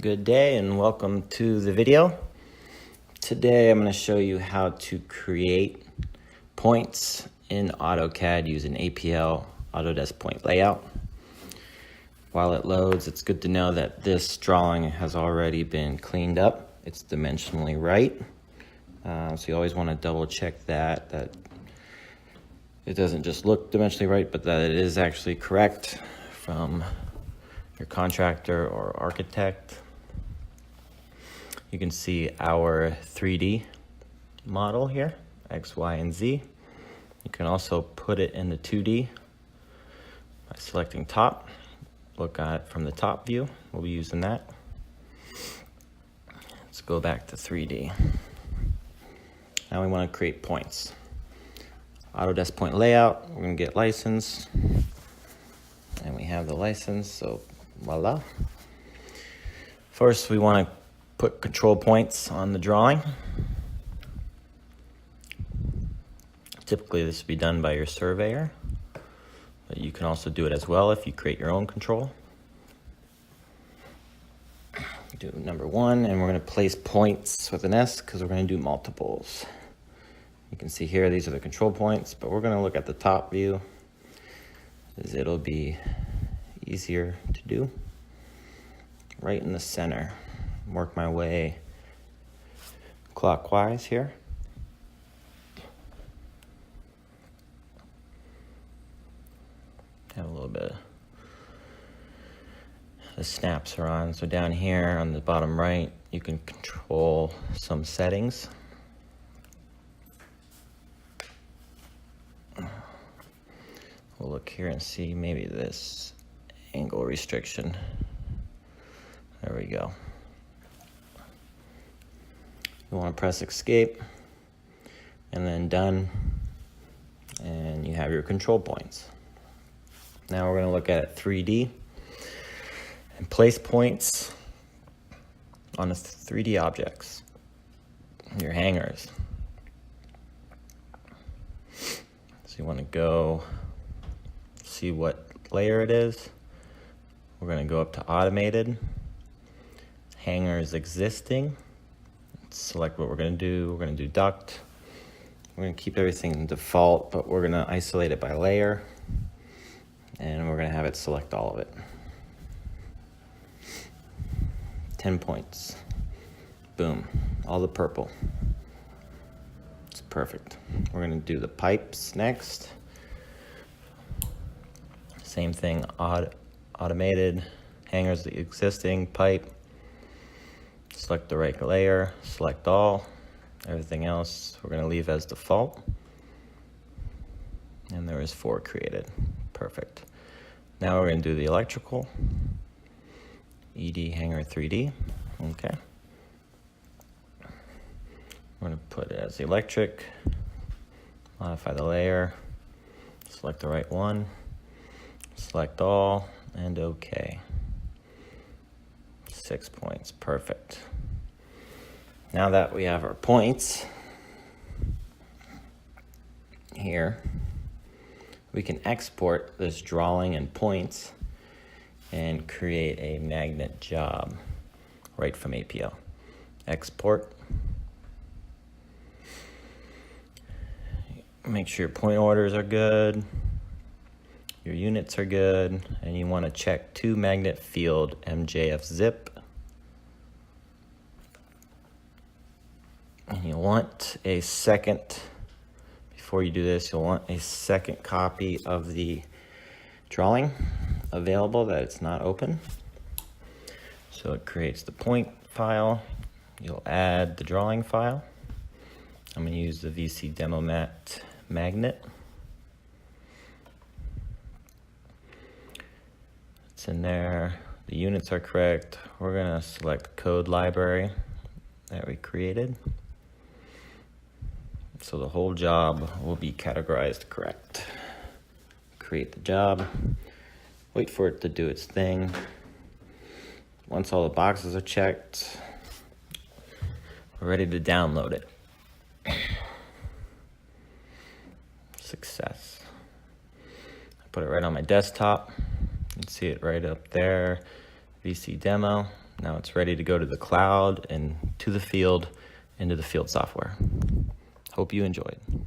Good day and welcome to the video. Today I'm going to show you how to create points in AutoCAD using APL Autodesk point layout. While it loads, it's good to know that this drawing has already been cleaned up. It's dimensionally right. So you always want to double check that it doesn't just look dimensionally right, but that it is actually correct from your contractor or architect. You can see our 3D model here, X, Y, and Z. You can also put it in the 2D by selecting top. Look at it from the top view. We'll be using that. Let's go back to 3D. Now we want to create points. Autodesk point layout, we're going to get license. And we have the license, so voila. First, we want to put control points on the drawing. Typically, this would be done by your surveyor, but you can also do it as well if you create your own control. Do number 1, and we're going to place points with an S because we're going to do multiples. You can see here, these are the control points, but we're going to look at the top view as it'll be easier to do. Right in the center. Work my way clockwise here. Have a little bit of the snaps are on. So down here on the bottom right, you can control some settings. We'll look here and see maybe this angle restriction. There we go. You want to press escape and then done, and you have your control points. Now we're going to look at 3D and place points on the 3D objects, your hangers. So you want to go see what layer it is. We're going to go up to automated, hangers existing. Select what we're going to do. We're going to do duct. We're going to keep everything default, but we're going to isolate it by layer, and we're going to have it select all of it. 10 points. Boom. All the purple. It's perfect. We're going to do the pipes next. Same thing, automated, hangers existing, pipe. Select the right layer, select all. Everything else we're going to leave as default. And there is 4 created. Perfect. Now we're going to do the electrical. ED hanger 3D. Okay. We're going to put it as electric. Modify the layer. Select the right one. Select all and OK. 6 points, perfect. Now that we have our points here, we can export this drawing and points and create a magnet job right from APL. Export. Make sure your point orders are good, your units are good, and you want to check to magnet field MJF zip. And you want a second, before you do this, you'll want a second copy of the drawing available that it's not open. So it creates the point file. You'll add the drawing file. I'm going to use the VC Demo Mat magnet. It's in there. The units are correct. We're going to select code library that we created. So the whole job will be categorized correct. Create the job. Wait for it to do its thing. Once all the boxes are checked, we're ready to download it. Success. I put it right on my desktop. You can see it right up there. VC demo. Now it's ready to go to the cloud and to the field, into the field software. Hope you enjoyed.